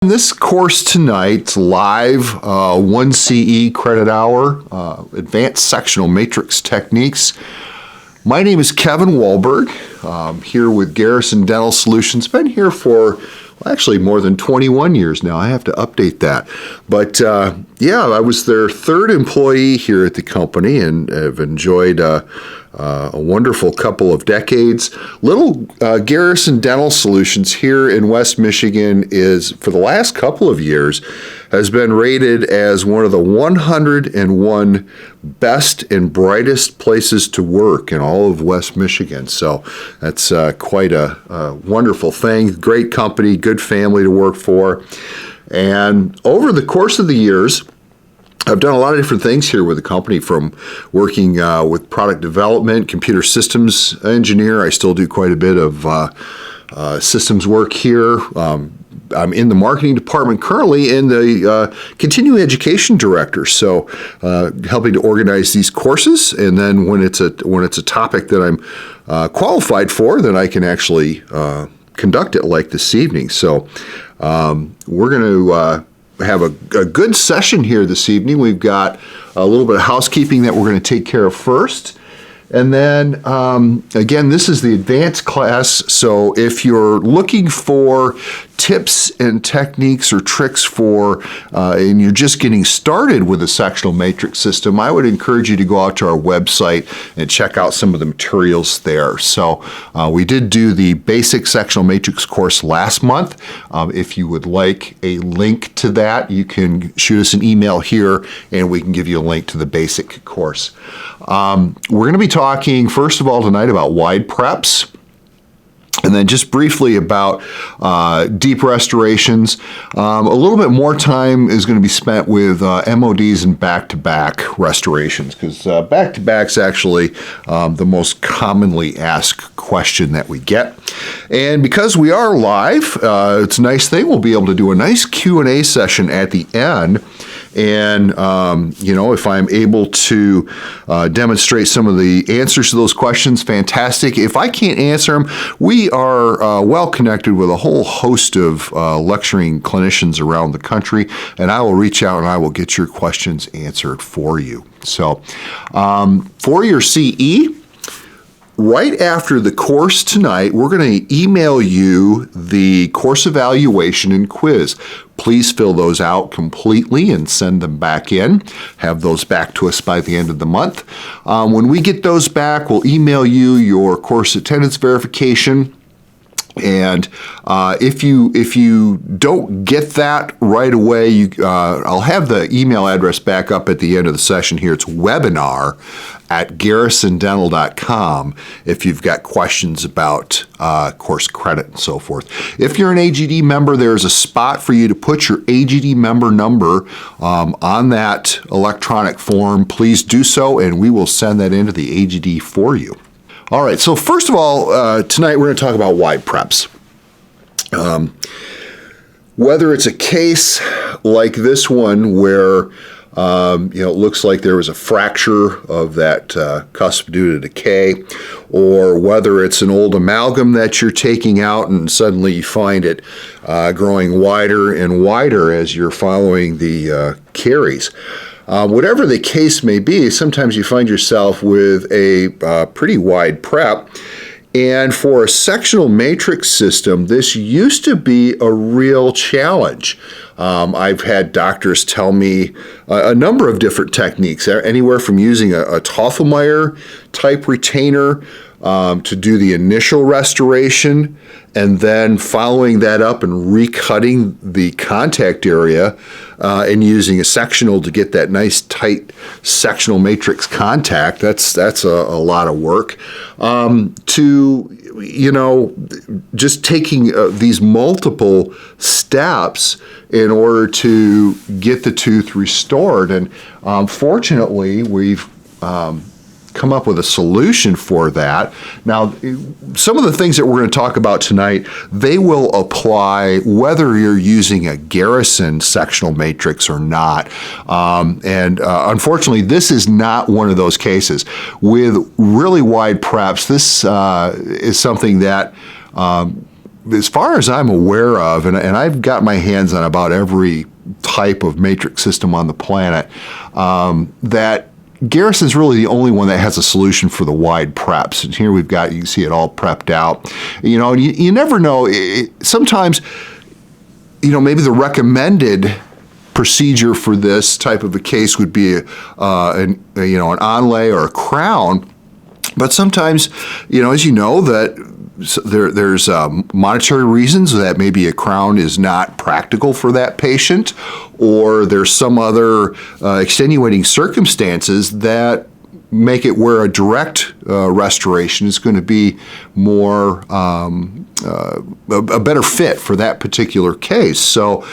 In this course tonight, live 1 CE credit hour, Advanced Sectional Matrix Techniques. My name is Kevin Wahlberg, here with Garrison Dental Solutions. Been here for actually more than 21 years now. I have to update that. But yeah, I was their third employee here at the company and have enjoyed a wonderful couple of decades. Little Garrison Dental Solutions here in West Michigan is, for the last couple of years, has been rated as one of the 101 best and brightest places to work in all of West Michigan. So that's quite a wonderful thing. Great company, good family to work for. And over the course of the years, I've done a lot of different things here with the company, from working with product development, computer systems engineer. I still do quite a bit of systems work here. I'm in the marketing department currently, and the continuing education director. So helping to organize these courses, and then when it's a topic that I'm qualified for, then I can actually conduct it, like this evening. So we're going to have a good session here this evening. We've got a little bit of housekeeping that we're going to take care of first. And then, again, this is the advanced class, so if you're looking for tips and techniques or tricks for, and you're just getting started with a sectional matrix system, I would encourage you to go out to our website and check out some of the materials there. So we did do the basic sectional matrix course last month. If you would like a link to that, you can shoot us an email here and we can give you a link to the basic course. We're going to be talking, first of all, tonight about wide preps, and then just briefly about deep restorations. A little bit more time is going to be spent with MODs and back-to-back restorations, because back-to-back's actually the most commonly asked question that we get. And because we are live, it's a nice thing. We'll be able to do a nice Q&A session at the end. And, you know, if I'm able to demonstrate some of the answers to those questions, fantastic. If I can't answer them, we are well connected with a whole host of lecturing clinicians around the country, and I will reach out and I will get your questions answered for you. So for your CE, right after the course tonight, we're going to email you the course evaluation and quiz. Please fill those out completely and send them back in. Have those back to us by the end of the month. When we get those back, we'll email you your course attendance verification. And if you don't get that right away, I'll have the email address back up at the end of the session here. It's webinar@garrisondental.com if you've got questions about course credit and so forth. If you're an AGD member, there's a spot for you to put your AGD member number on that electronic form. Please do so, and we will send that into the AGD for you. All right, so first of all, tonight we're going to talk about wide preps. Whether it's a case like this one where it looks like there was a fracture of that cusp due to decay, or whether it's an old amalgam that you're taking out and suddenly you find it growing wider and wider as you're following the caries. Whatever the case may be, sometimes you find yourself with a pretty wide prep. And for a sectional matrix system, this used to be a real challenge. I've had doctors tell me a number of different techniques, anywhere from using a Toffelmeyer type retainer to do the initial restoration, and then following that up and recutting the contact area and using a sectional to get that nice tight sectional matrix contact. That's a lot of work. To, just taking these multiple steps in order to get the tooth restored. And fortunately, we've come up with a solution for that. Now, some of the things that we're going to talk about tonight, they will apply whether you're using a Garrison sectional matrix or not. Unfortunately, this is not one of those cases. With really wide preps, this is something that as far as I'm aware of, and I've got my hands on about every type of matrix system on the planet, that Garrison's really the only one that has a solution for the wide preps. And here we've got, you can see it all prepped out. You know, and you never know. Sometimes, you know, maybe the recommended procedure for this type of a case would be an onlay or a crown. But sometimes, you know, as you know, that there's monetary reasons that maybe a crown is not practical for that patient, or there's some other extenuating circumstances that make it where a direct restoration is going to be more a better fit for that particular case. So,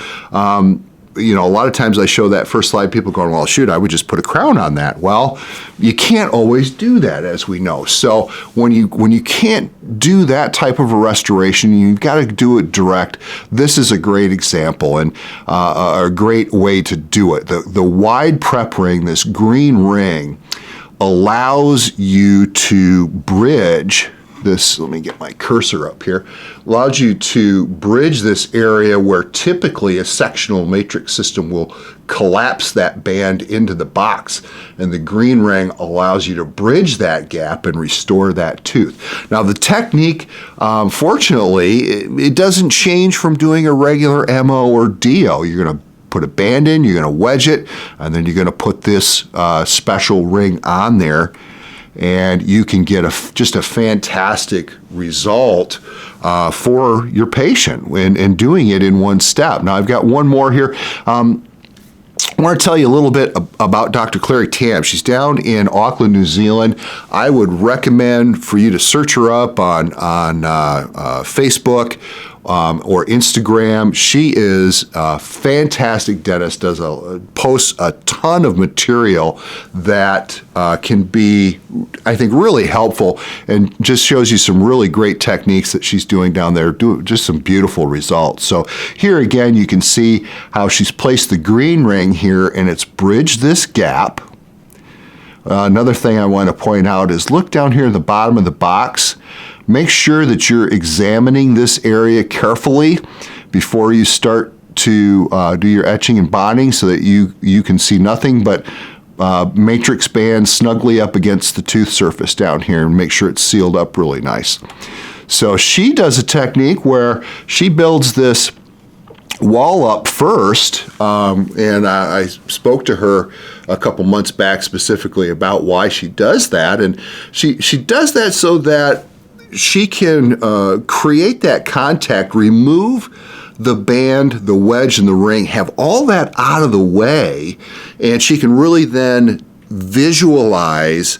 you know, a lot of times I show that first slide, people going, well, shoot, I would just put a crown on that. Well, you can't always do that, as we know. So when you can't do that type of a restoration, you've got to do it direct. This is a great example and a great way to do it. The wide prep ring, this green ring, allows you to bridge this, let me get my cursor up here, allows you to bridge this area where typically a sectional matrix system will collapse that band into the box, and the green ring allows you to bridge that gap and restore that tooth. Now the technique, fortunately, it doesn't change from doing a regular MO or DO. You're going to put a band in, you're going to wedge it, and then you're going to put this special ring on there, and you can get just a fantastic result for your patient and doing it in one step. Now I've got one more here. I want to tell you a little bit about Dr. Clary Tam. She's down in Auckland, New Zealand. I would recommend for you to search her up on Facebook or Instagram. She is a fantastic dentist, posts a ton of material that can be, I think, really helpful, and just shows you some really great techniques that she's doing down there, just some beautiful results. So here again, you can see how she's placed the green ring here, and it's bridged this gap. Another thing I want to point out is look down here at the bottom of the box. Make sure that you're examining this area carefully before you start to do your etching and bonding, so that you can see nothing but matrix band snugly up against the tooth surface down here, and make sure it's sealed up really nice. So she does a technique where she builds this wall up first, and I spoke to her a couple months back specifically about why she does that, and she does that so that she can create that contact, remove the band, the wedge, and the ring, have all that out of the way, and she can really then visualize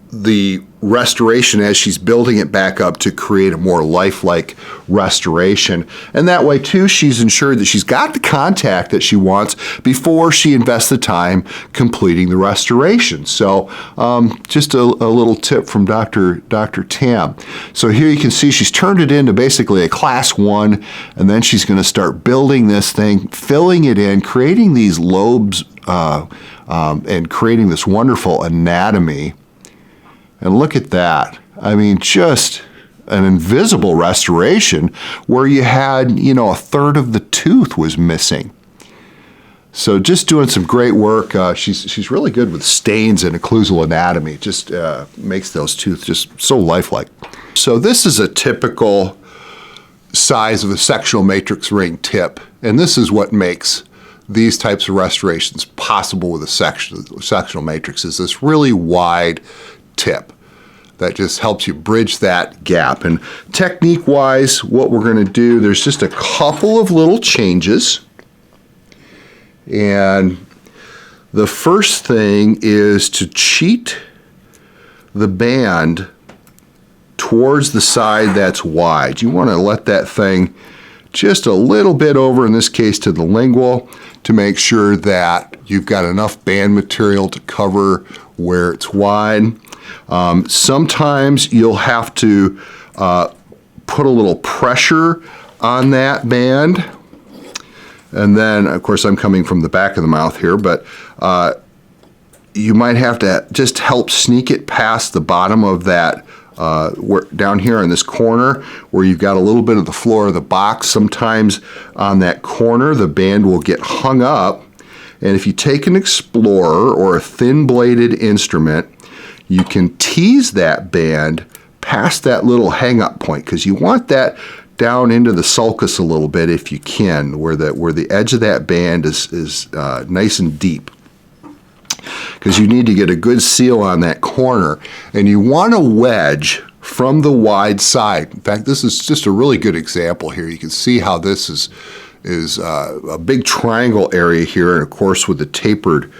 the restoration as she's building it back up to create a more lifelike restoration. And that way too, she's ensured that she's got the contact that she wants before she invests the time completing the restoration. So just a little tip from Dr. Tam. So here you can see she's turned it into basically a class 1, and then she's going to start building this thing, filling it in, creating these lobes, and creating this wonderful anatomy. And look at that. I mean, just an invisible restoration where you had, you know, a third of the tooth was missing. So just doing some great work. She's really good with stains and occlusal anatomy. It just makes those teeth just so lifelike. So this is a typical size of a sectional matrix ring tip, and this is what makes these types of restorations possible with a sectional matrix, is this really wide tip that just helps you bridge that gap. And technique-wise, what we're going to do, there's just a couple of little changes. And the first thing is to cheat the band towards the side that's wide. You want to let that thing just a little bit over, in this case to the lingual, to make sure that you've got enough band material to cover where it's wide. Sometimes you'll have to put a little pressure on that band. And then, of course, I'm coming from the back of the mouth here, but you might have to just help sneak it past the bottom of that down here in this corner where you've got a little bit of the floor of the box. Sometimes on that corner the band will get hung up, and if you take an Explorer or a thin-bladed instrument, you can tease that band past that little hang-up point, because you want that down into the sulcus a little bit if you can, where the edge of that band is nice and deep, because you need to get a good seal on that corner. And you want to wedge from the wide side. In fact, this is just a really good example here. You can see how this is a big triangle area here, and of course with the tapered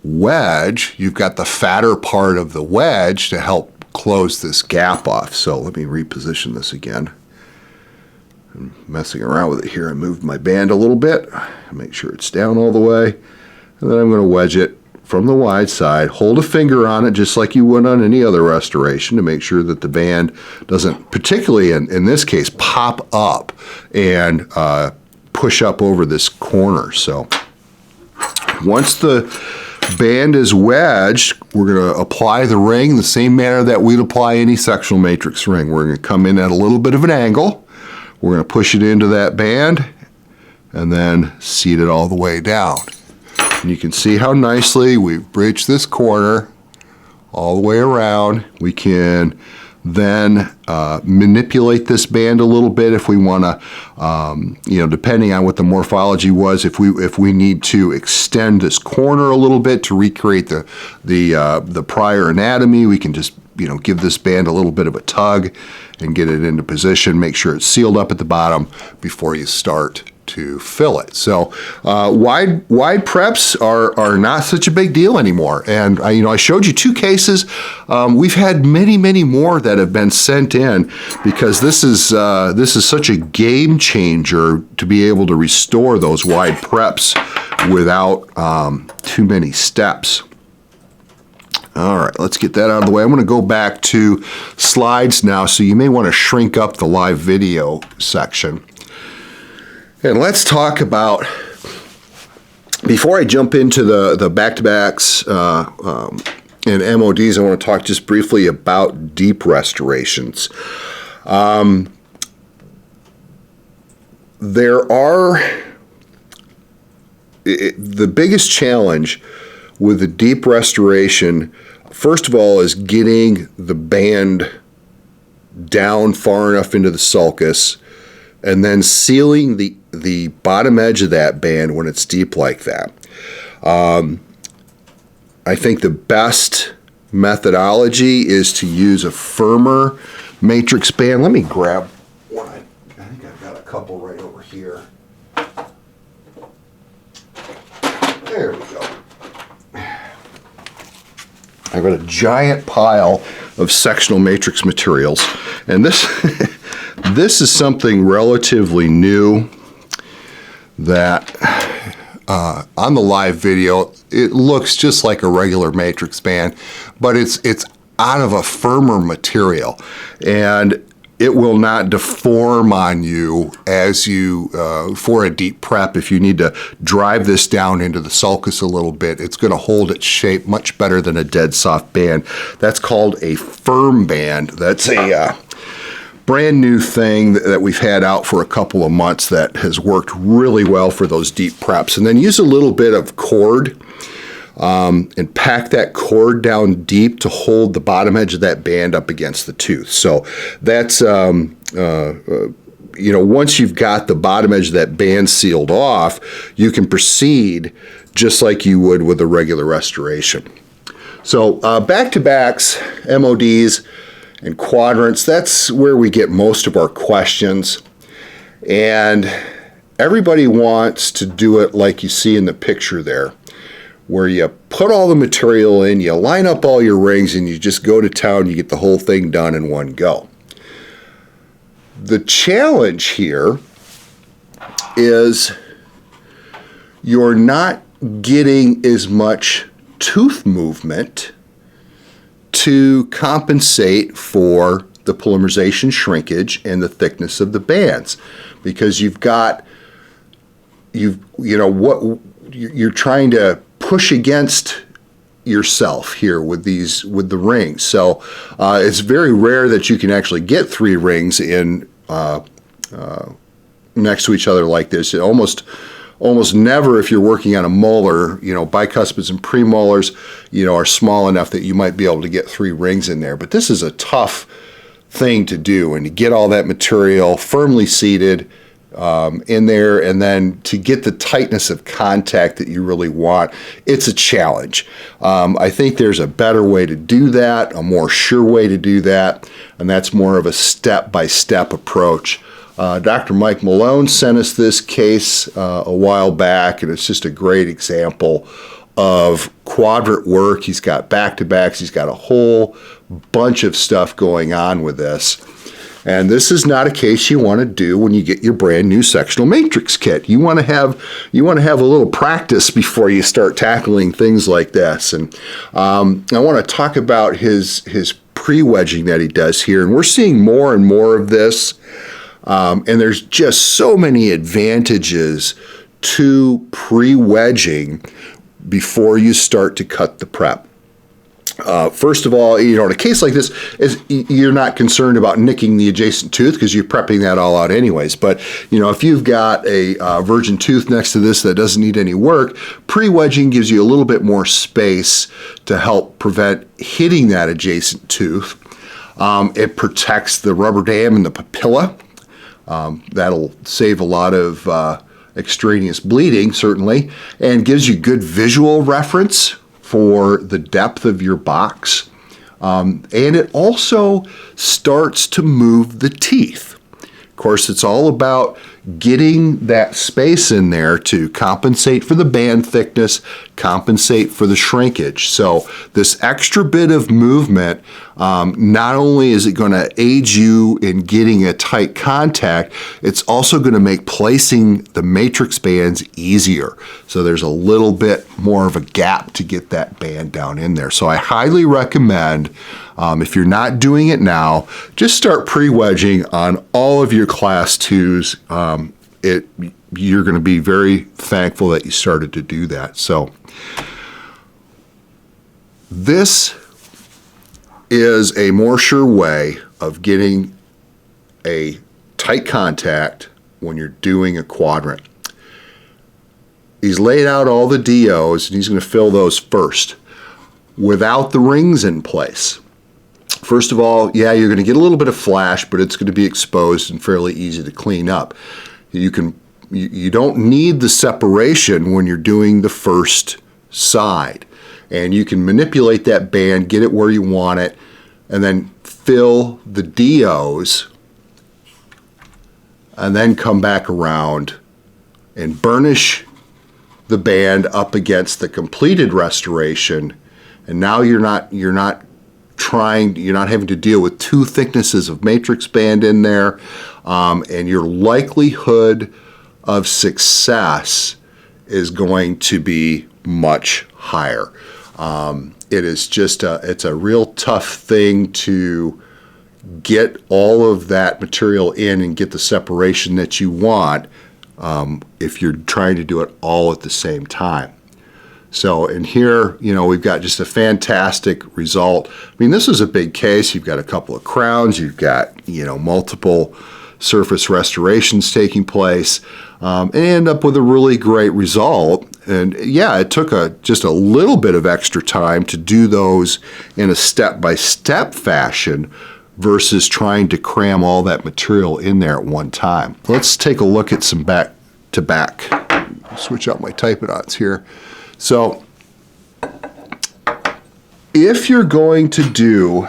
wedge, you've got the fatter part of the wedge to help close this gap off. So let me reposition this again. I'm messing around with it here. I moved my band a little bit, make sure it's down all the way, and then I'm going to wedge it from the wide side. Hold a finger on it just like you would on any other restoration to make sure that the band doesn't, particularly in this case, pop up and push up over this corner. So once the band is wedged, we're going to apply the ring the same manner that we'd apply any sectional matrix ring. We're going to come in at a little bit of an angle. We're going to push it into that band and then seat it all the way down. And you can see how nicely we've bridged this corner all the way around. We can then manipulate this band a little bit if we want to, depending on what the morphology was, if we need to extend this corner a little bit to recreate the prior anatomy, we can just give this band a little bit of a tug and get it into position. Make sure it's sealed up at the bottom before you start to fill it. So wide preps are not such a big deal anymore. And I showed you two cases. We've had many more that have been sent in, because this is such a game changer to be able to restore those wide preps without too many steps. All right, let's get that out of the way. I'm going to go back to slides now, so you may want to shrink up the live video section. And let's talk about, before I jump into the back-to-backs and MODs, I want to talk just briefly about deep restorations. The biggest challenge with the deep restoration, first of all, is getting the band down far enough into the sulcus, and then sealing the bottom edge of that band when it's deep like that. I think the best methodology is to use a firmer matrix band. Let me grab one. I think I've got a couple right over here. There we go. I've got a giant pile of sectional matrix materials, and this this is something relatively new that on the live video it looks just like a regular matrix band, but it's out of a firmer material, and it will not deform on you as you, for a deep prep. If you need to drive this down into the sulcus a little bit, it's going to hold its shape much better than a dead soft band. That's called a firm band. That's a brand new thing that we've had out for a couple of months that has worked really well for those deep preps. And then use a little bit of cord and pack that cord down deep to hold the bottom edge of that band up against the tooth. So that's, once you've got the bottom edge of that band sealed off, you can proceed just like you would with a regular restoration. So back-to-backs, MODs, and quadrants, that's where we get most of our questions. And everybody wants to do it like you see in the picture there, where you put all the material in, you line up all your rings, and you just go to town, you get the whole thing done in one go. The challenge here is you're not getting as much tooth movement to compensate for the polymerization shrinkage and the thickness of the bands, because you're trying to push against yourself here with the rings. So it's very rare that you can actually get 3 rings in next to each other like this. Almost never, if you're working on a molar, bicuspids and premolars, are small enough that you might be able to get 3 rings in there. But this is a tough thing to do, and to get all that material firmly seated in there, and then to get the tightness of contact that you really want, it's a challenge. I think there's a better way to do that, a more sure way to do that, and that's more of a step-by-step approach. Dr. Mike Malone sent us this case a while back, and it's just a great example of quadrant work. He's got back-to-backs. He's got a whole bunch of stuff going on with this. And this is not a case you want to do when you get your brand new sectional matrix kit. You want to have a little practice before you start tackling things like this. And I want to talk about his pre-wedging that he does here. And we're seeing more and more of this. And there's just so many advantages to pre-wedging before you start to cut the prep. First of all, in a case like this, you're not concerned about nicking the adjacent tooth because you're prepping that all out anyways. But, if you've got a virgin tooth next to this that doesn't need any work, pre-wedging gives you a little bit more space to help prevent hitting that adjacent tooth. It protects the rubber dam and the papilla. That'll save a lot of extraneous bleeding, certainly, and gives you good visual reference for the depth of your box. And it also starts to move the teeth. Of course, it's all about getting that space in there to compensate for the band thickness, compensate for the shrinkage. So this extra bit of movement, not only is it going to aid you in getting a tight contact, it's also going to make placing the matrix bands easier. So there's a little bit more of a gap to get that band down in there. So I highly recommend, if you're not doing it now, just start pre-wedging on all of your class 2s. You're going to be very thankful that you started to do that. So this is a more sure way of getting a tight contact when you're doing a quadrant. He's laid out all the DOs, and he's going to fill those first without the rings in place. First of all, yeah, you're going to get a little bit of flash, but it's going to be exposed and fairly easy to clean up. You don't need the separation when you're doing the first side, and you can manipulate that band, get it where you want it, and then fill the DOs, and then come back around and burnish the band up against the completed restoration. And now you're not having to deal with 2 thicknesses of matrix band in there, and your likelihood of success is going to be much higher. It is just it's a real tough thing to get all of that material in and get the separation that you want if you're trying to do it all at the same time. So in here, we've got just a fantastic result. I mean, this is a big case. You've got a couple of crowns. You've got, multiple surface restorations taking place, and end up with a really great result. And yeah, it took just a little bit of extra time to do those in a step-by-step fashion versus trying to cram all that material in there at one time. Let's take a look at some back-to-back. Switch out my Type-It-Ons here. So if you're going to do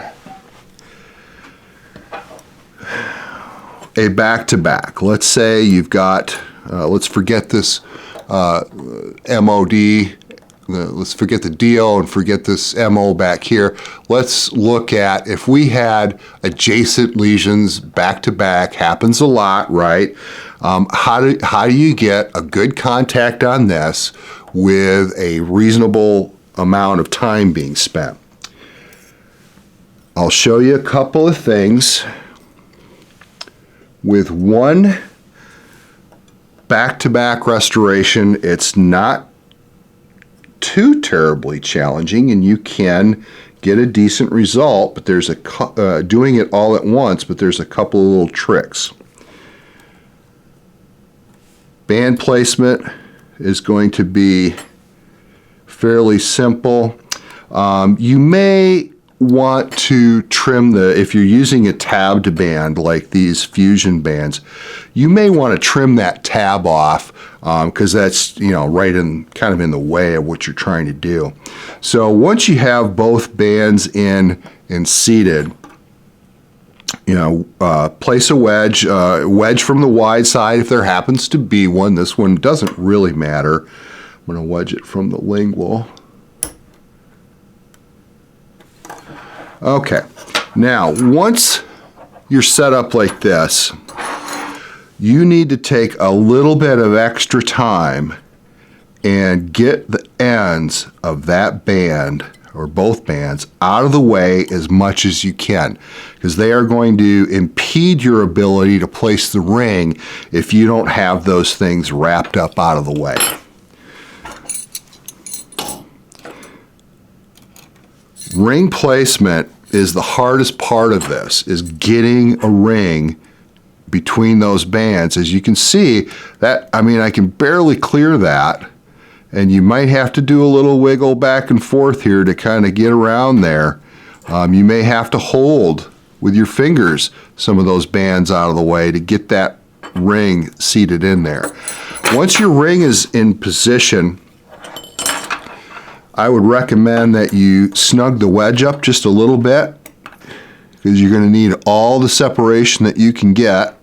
a back-to-back, let's say you've got, let's forget this MOD, let's forget the DO and forget this MO back here. Let's look at if we had adjacent lesions back-to-back, happens a lot, right? How do you get a good contact on this with a reasonable amount of time being spent? I'll show you a couple of things. With one back-to-back restoration, it's not too terribly challenging, and you can get a decent result, but there's doing it all at once, but there's a couple of little tricks. Band placement is going to be fairly simple. You may want to trim if you're using a tabbed band like these fusion bands, you may want to trim that tab off because that's right in kind of in the way of what you're trying to do. So once you have both bands in and seated, place a wedge from the wide side if there happens to be one. This one doesn't really matter. I'm going to wedge it from the lingual. Okay, now once you're set up like this, you need to take a little bit of extra time and get the ends of that band or both bands out of the way as much as you can, because they are going to impede your ability to place the ring if you don't have those things wrapped up out of the way. Ring placement is the hardest part of this, is getting a ring between those bands. As you can see, I can barely clear that, and you might have to do a little wiggle back and forth here to kind of get around there. You may have to hold with your fingers some of those bands out of the way to get that ring seated in there. Once your ring is in position, I would recommend that you snug the wedge up just a little bit, because you're going to need all the separation that you can get.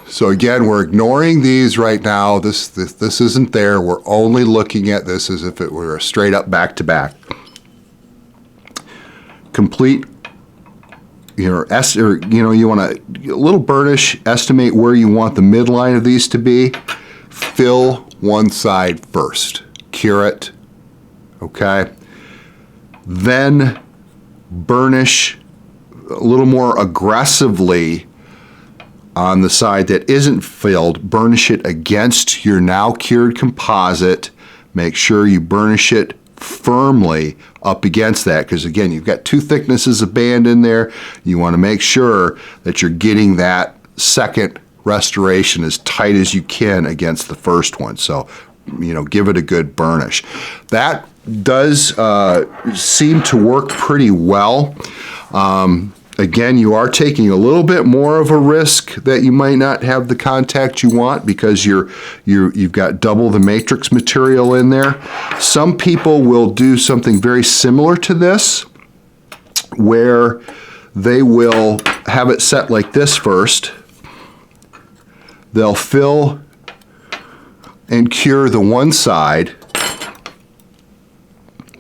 So again, we're ignoring these right now. This isn't there. We're only looking at this as if it were a straight up back to back. Complete, you want a little burnish, estimate where you want the midline of these to be. Fill one side first. Cure it, okay? Then burnish a little more aggressively on the side that isn't filled. Burnish it against your now cured composite. Make sure you burnish it firmly up against that, because again, you've got two thicknesses of band in there. You want to make sure that you're getting that second restoration as tight as you can against the first one. So give it a good burnish. That does seem to work pretty well. Again, you are taking a little bit more of a risk that you might not have the contact you want, because you've got double the matrix material in there. Some people will do something very similar to this, where they will have it set like this first. They'll fill and cure the one side,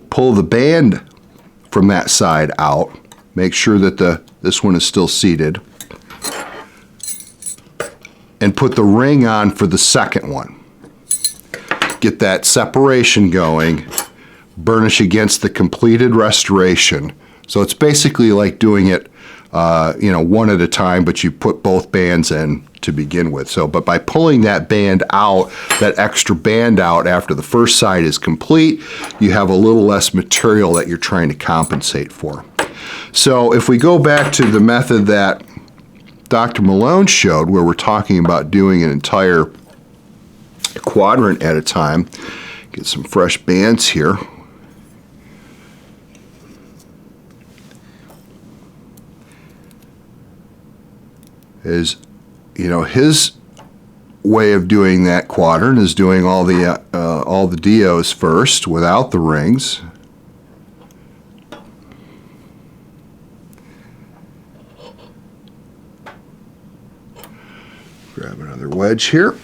pull the band from that side out, make sure that this one is still seated, and put the ring on for the second one. Get that separation going, burnish against the completed restoration. So it's basically like doing it one at a time, but you put both bands in to begin with. But by pulling that band out, that extra band out after the first side is complete, you have a little less material that you're trying to compensate for. So if we go back to the method that Dr. Malone showed, where we're talking about doing an entire quadrant at a time, get some fresh bands here. His way of doing that quadrant is doing all the DOs first without the rings. Grab another wedge here.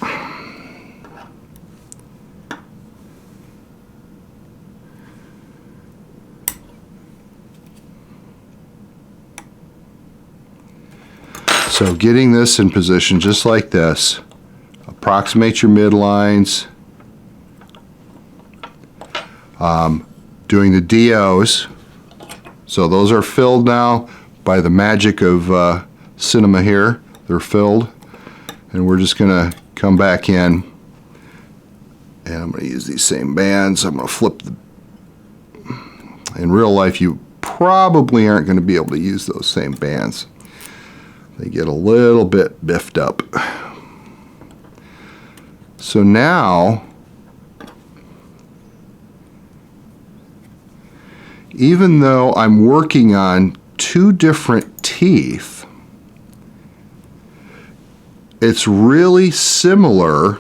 So getting this in position just like this, approximate your midlines, doing the DOs. So those are filled now by the magic of cinema here. They're filled, and we're just going to come back in And I'm going to use these same bands. I'm going to flip the... In real life, you probably aren't going to be able to use those same bands. They get a little bit biffed up. So now, even though I'm working on two different teeth, it's really similar.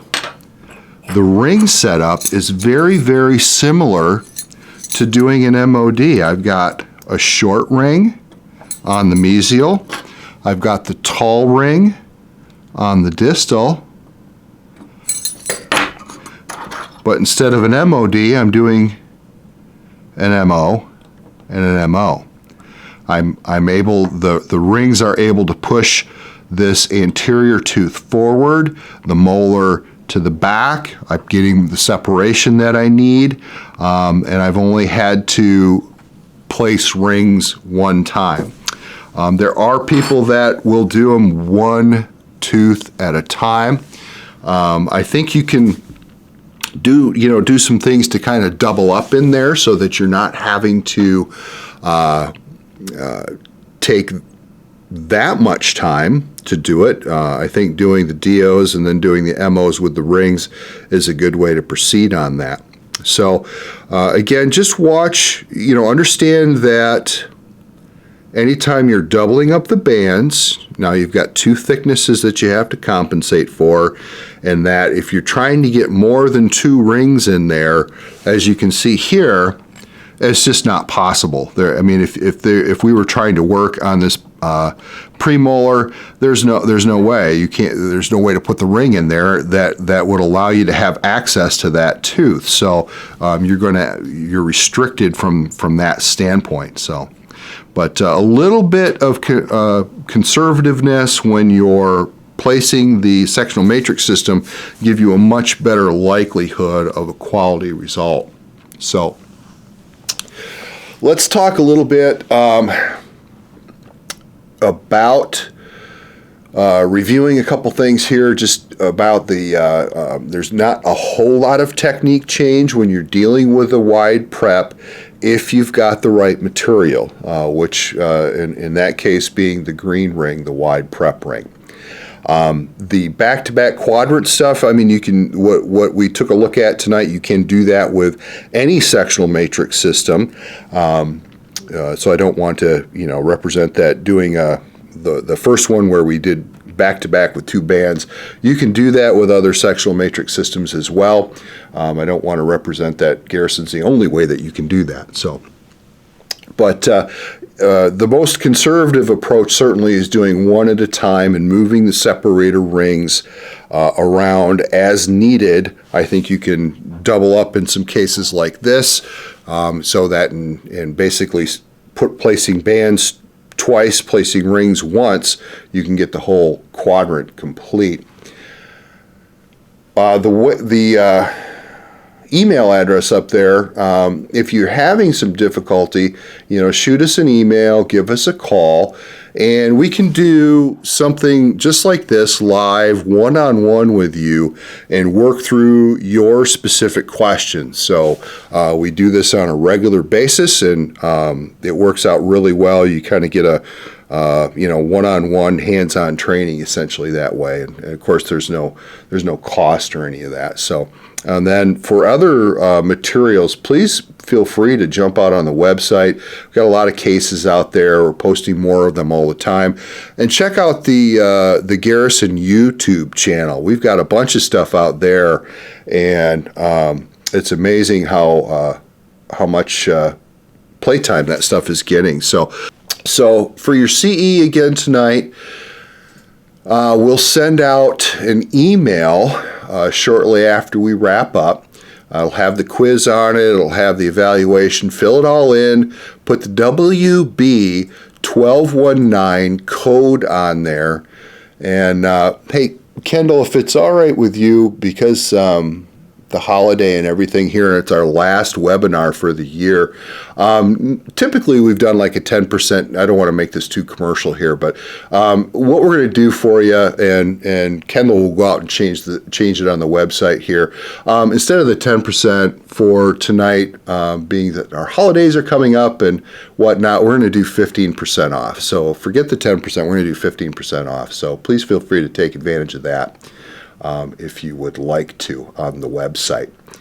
The ring setup is very, very similar to doing an MOD. I've got a short ring on the mesial. I've got the tall ring on the distal. But instead of an MOD, I'm doing an MO and an MO. I'm able, the rings are able to push this anterior tooth forward, the molar to the back. I'm getting the separation that I need, and I've only had to place rings one time. There are people that will do them one tooth at a time. I think you can do some things to kind of double up in there so that you're not having to take that much time to do it. I think doing the DOs and then doing the MOs with the rings is a good way to proceed on that. So again, just watch, understand that anytime you're doubling up the bands, now you've got two thicknesses that you have to compensate for, and that if you're trying to get more than two rings in there, as you can see here, it's just not possible. If we were trying to work on this premolar, there's no way. You can't. There's no way to put the ring in there that would allow you to have access to that tooth. So you're restricted from that standpoint. So, but a little bit of conservativeness when you're placing the sectional matrix system give you a much better likelihood of a quality result. So let's talk a little bit about reviewing a couple things here, just about there's not a whole lot of technique change when you're dealing with a wide prep if you've got the right material, which in that case being the green ring, the wide prep ring. The back-to-back quadrant stuff, you can, what we took a look at tonight, you can do that with any sectional matrix system. So I don't want to, represent that doing the first one where we did back-to-back with two bands. You can do that with other sectional matrix systems as well. I don't want to represent that Garrison's the only way that you can do that. So, but the most conservative approach certainly is doing one at a time and moving the separator rings around as needed. I think you can double up in some cases like this, so that in basically placing bands twice, placing rings once, you can get the whole quadrant complete. The email address up there, if you're having some difficulty, shoot us an email, give us a call, and we can do something just like this live, one-on-one with you, and work through your specific questions. So we do this on a regular basis, and it works out really well. You kind of get a one-on-one, hands-on training essentially that way, and of course there's no cost or any of that. So, and then for other materials, please feel free to jump out on the website. We've got a lot of cases out there. We're posting more of them all the time, and check out the Garrison YouTube channel. We've got a bunch of stuff out there, and it's amazing how much playtime that stuff is getting. So for your CE again tonight, we'll send out an email shortly after we wrap up. I'll have the quiz on it. It'll have the evaluation. Fill it all in. Put the WB 1219 code on there. And hey, Kendall, if it's all right with you, because the holiday and everything here. It's our last webinar for the year. Typically, we've done like a 10%. I don't want to make this too commercial here, but what we're going to do for you, and Kendall will go out and change it on the website here. Instead of the 10% for tonight, being that our holidays are coming up and whatnot, we're going to do 15% off. So forget the 10%. We're going to do 15% off. So please feel free to take advantage of that if you would like to on the website.